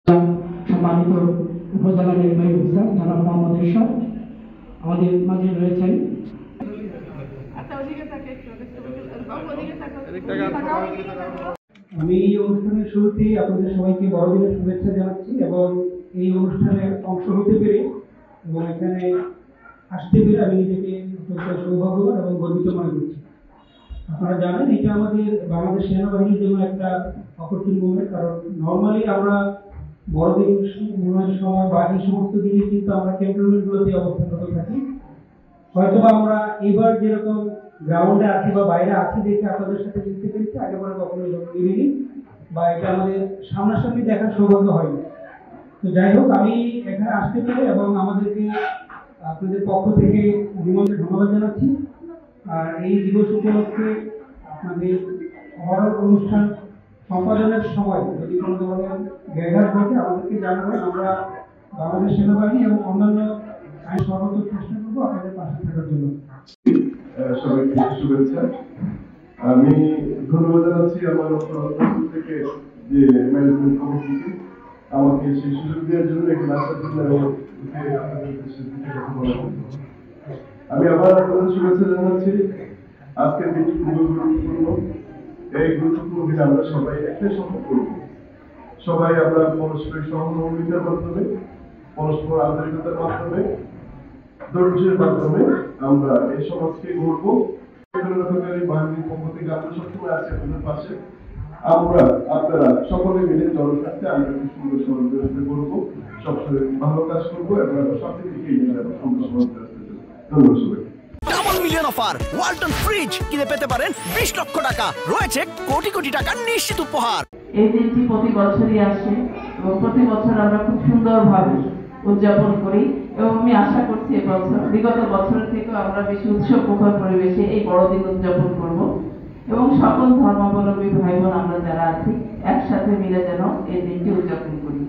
সম্মানিত উপজেলা নির্বাহী অফিসার জনাব মোহাম্মদ এরশাদ আমাদের মাঝে রয়েছেন। আমি এই অনুষ্ঠানের শুরুতেই আপনাদের সবাইকে বড়দিনের শুভেচ্ছা জানাচ্ছি এবং এই অনুষ্ঠানে অংশ হতে পেরে এবং এখানে আসতে পেরে আমি নিজেকে অত্যন্ত সৌভাগ্যবান এবং গর্বিত মনে করছি। আপনারা জানেন এটা আমাদের বাংলাদেশ সেনাবাহিনীর জন্য একটা অপরচুন মুভমেন্ট, কারণ নর্মালি আমরা বড়দিনের সময় বা এই সমস্ত দিনে কিন্তু আমরা ক্যান্টনমেন্টগুলোতে অবস্থানরত থাকি। হয়তো আমরা এবার যেরকম গ্রাউন্ডে আছি বা বাইরে আছি দেখে আপনাদের সাথে মিশতে পেরেছি, আগে পরে কখনো মিলিনি বা এটা আমাদের সামনাসামনি দেখার সৌভাগ্য হয়নি। তো যাই হোক, আমি এখানে আসতে পেরে এবং আমাদেরকে আপনাদের পক্ষ থেকে ধন্যবাদ জানাচ্ছি। আর এই দিবস উপলক্ষে আপনাদের অহরহ অনুষ্ঠান সম্পাদনের সময় যদি কোনো ধরনের ব্যাঘাত ঘটে আমাদেরকে জানাবেন। আমরা বাংলাদেশ সেনাবাহিনী এবং অন্যান্য আইন সর্বোচ্চ চেষ্টা করবো আপনাদের পাশে থাকার জন্য। সবাইকে শুভেচ্ছা। আমি ধন্যবাদ জানাচ্ছি আমার থেকে যে ম্যানেজমেন্ট কমিটিকে আমাকে সেই সুযোগ দেওয়ার জন্য এখানে আসার জন্য এবং আমি আবার আপনাদের শুভেচ্ছা জানাচ্ছি। আজকের দিনটি খুবই গুরুত্বপূর্ণ। এই গুরুত্বপূর্ণ দিনে আমরা সবাই একটাই শপথ করব, সবাই আমরা পরস্পরের সহমর্মিতার মাধ্যমে, পরস্পর আন্তরিকতার মাধ্যমে, ধৈর্যের মাধ্যমে আমরা এই সমাজকে গড়ব। বাহিনীর পক্ষ থেকে আমরা সবসময় আছি আপনাদের পাশে। আপনারা সকলে মিলে জনস্বার্থে আমরা একটি সুন্দর সমাজ ব্যবস্থা করবো, সবসময় ভালো কাজ করবো এবং আমরা সব দিকে এগিয়ে যাবো সুন্দর সমাজ ব্যবস্থা। ধন্যবাদ সবাই। Double million offer Walton fridge কিনে পেতে পারেন 20 লক্ষ টাকা, রয়েছে কোটি কোটি টাকার নিশ্চিত উপহার। এই দিনটি প্রতি বছরই আসে এবং প্রতি বছর আমরা খুব সুন্দরভাবে উদযাপন করি এবং আমি আশা করছি এবছর বিগত বছরের থেকেও আমরা বেশি উৎসবমুখর পরিবেশে এই বড়দিন উদযাপন করব এবং সকল ধর্মাবলম্বী ভাই বোন আমরা যারা আছি একসাথে মিলে যেন এই দিনটি উদযাপন করি।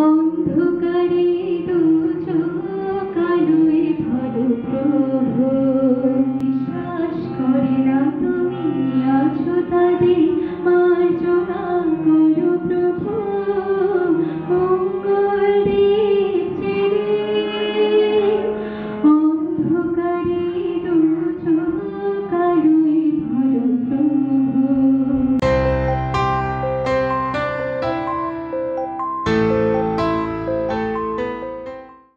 অন্ধকারে দু চোখ আলোয় ভালো প্রভু, বিশ্বাস করে না তুমি আছো তাদের মার্জনা করো প্রভু।